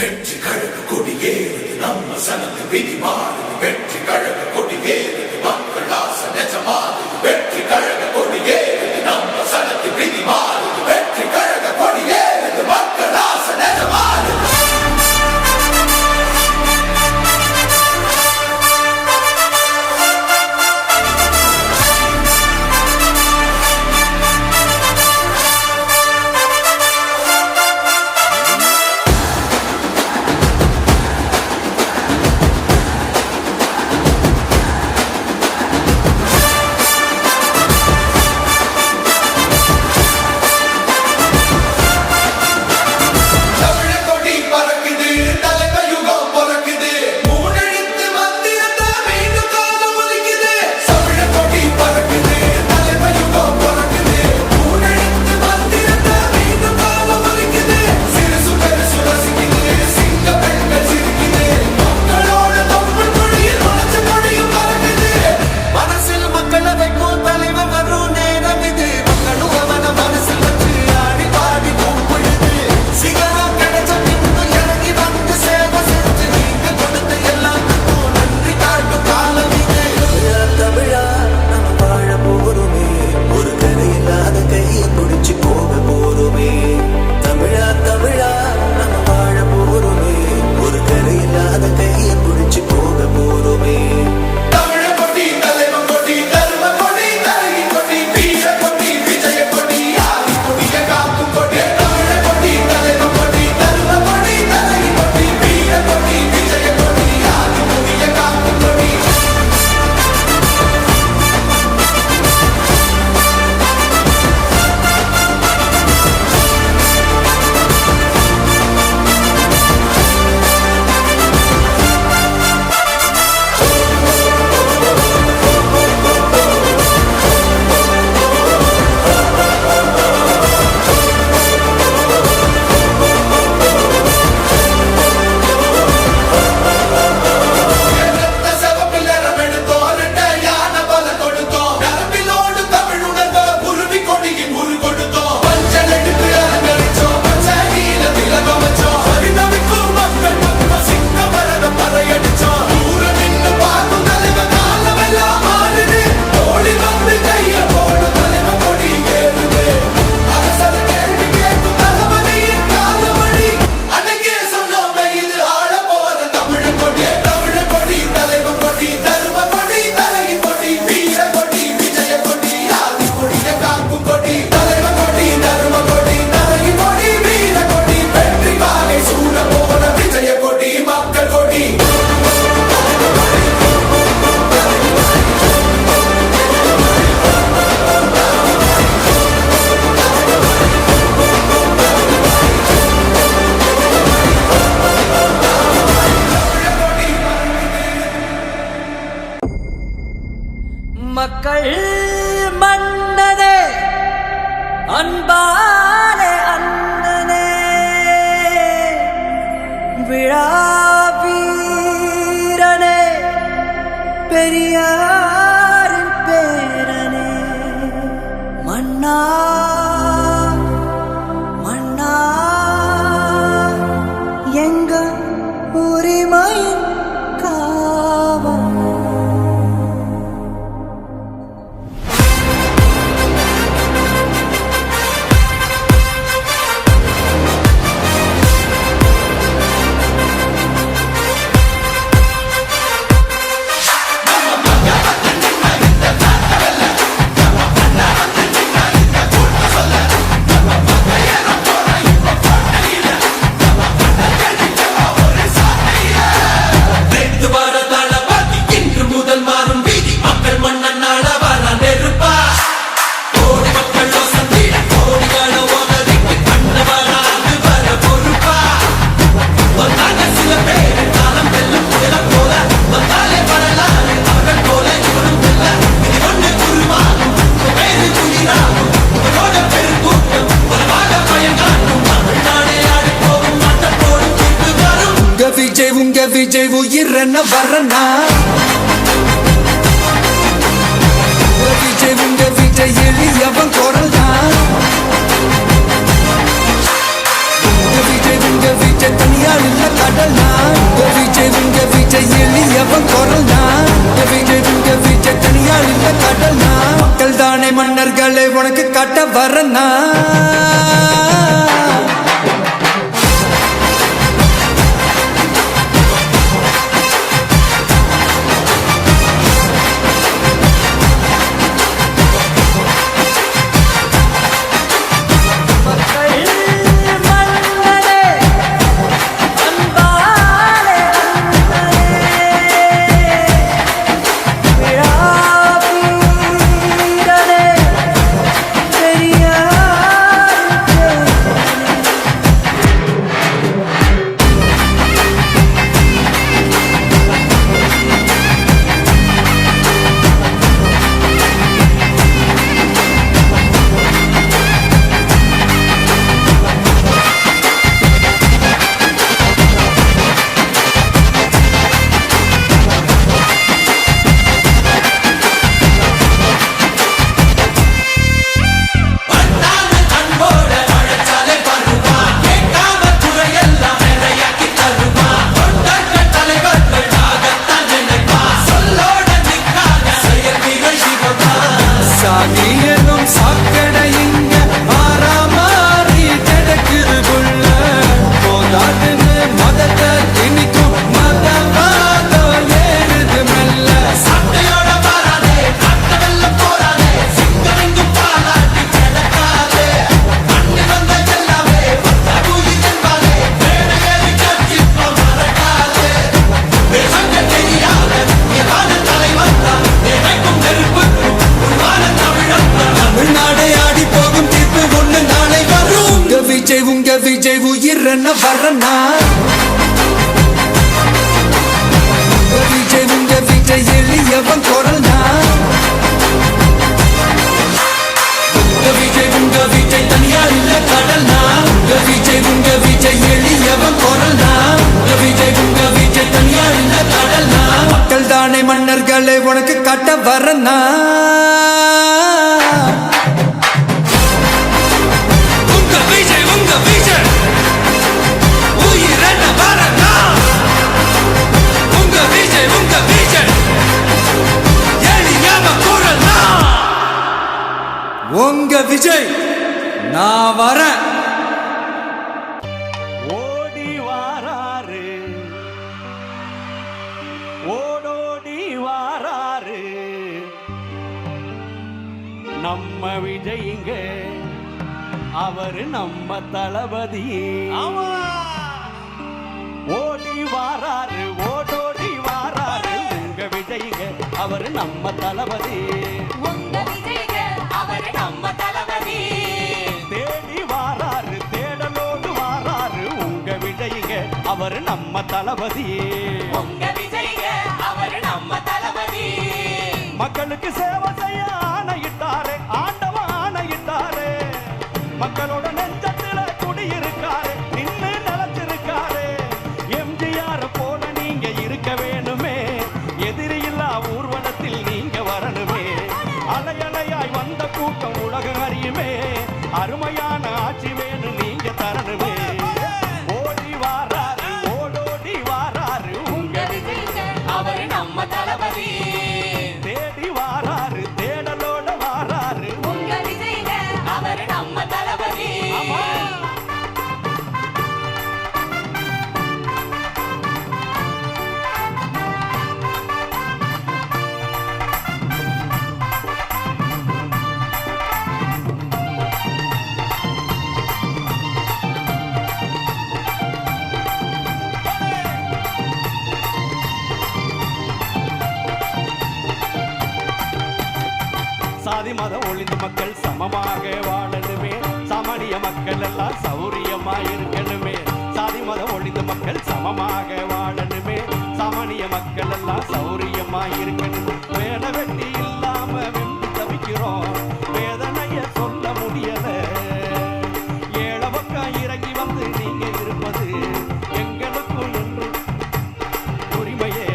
வெற்றி கழக கொடியேறுது நம்ம சனத்து விதி மாறுது வெற்றி கழக கொடியேறுது மக்கள் ஆசை நிஜமாறுது வெற்றி கழக கொடியேறுது நம்ம சனத்து விதி மாறுது வெற்றி கழக கொடியேறுது மக்கள் ஆசை நிஜமாறுது மக்கள் மன்னனே அன்பாலே அண்ணனே விழாவீரனே பெரியாரின் பேரனே மன்னா மன்னா எங்க உரிமையின் காவல் விஜய் உயிரன வரனா விஜய் எளியவன் குரல் தான் விஜய் விஜய் தனியால் இல்ல கடல்னா உங்க விஜய் எளியவன் குரல்னா விஜய் தனியால் இல்ல கடல்னா மக்கள் தானே மன்னர்களை உனக்கு காட்ட வரனா விஜய் உயிர் என்ன வரனா விஜய் எளியவன் குரல்னா விஜய் தனியால் இல்ல கடல்னா விஜய் எளியவன் குரல்னா விஜய் தனியால் இல்ல கடல்னா மக்கள் தானே மன்னர்களை உனக்கு காட்ட வரனா உங்க விஜய் நான் வரேன் ஓடி வாராரு ஓடோடி வாராரு நம்ம விஜய்ங்க அவரு நம்ம தளபதி ஓடி வாராரு ஓடோடி வாராரு உங்க விஜய்ங்க அவரு நம்ம தளபதி தேடி வாராரு தேடலோடு வாராரு உங்க விஜய்ங்க அவரு நம்ம தளபதி மக்களுக்கு சேவை செய்ய ஆணையிட்டாரு ஆண்டவன் ஆணையிட்டாரு மக்களோட நெஞ்சத்துல குடியிருக்காரு நின்று நிலச்சிருக்காரு எம்ஜிஆர் போல நீங்க இருக்க வேணுமே எதிரியில்லா ஊர்வலத்தில் நீங்க வரணுமே அலையலையாய் வந்த கூட்டம் உலகம் அறியுமே அருமையான ஆட்சி வேணும் நீங்க தரணுமே ஓடி வாராரு ஓடோடி வாராரு உங்க அவரு நம்ம தளபதி தேடி வாராரு தேடலோட வாராரு உங்க அவரு நம்ம தளபதி சாதி மத ஒளிந்து மக்கள் சமமாக வாழணுமே சாமானிய மக்கள் எல்லாம் சௌரியமா இருக்கணுமே சாதி மத ஒளிந்து மக்கள் சமமாக வாழணுமே சாமானிய மக்கள் எல்லாம் சௌரியமா இருக்கணுமே வேலை வெட்டி இல்லாம வெம்பி தவிக்கிறோம் வேதனைய சொல்ல முடியல ஏழை பக்கம் இறங்கி வந்து நீங்க இருப்பது எங்களுக்கும் என்று உரிமையே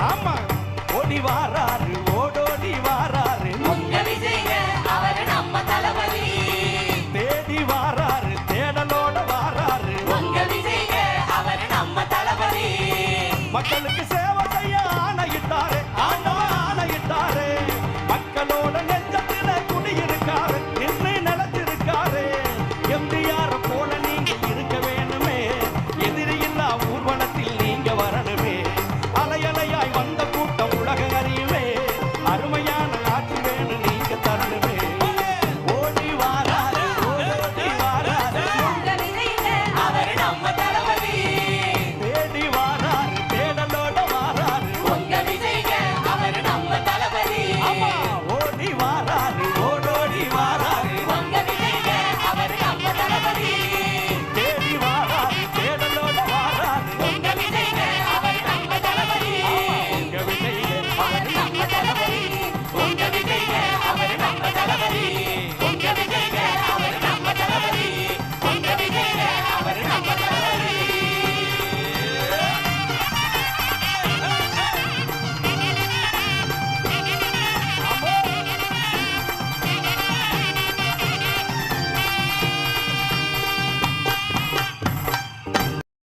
ஆமா ஓடி வாராரு ஓடோடி வாராரு உங்க விஜய்ங்க அவரு நம்ம தளபதி தேடி வாராரு தேடலோ மக்களுக்கு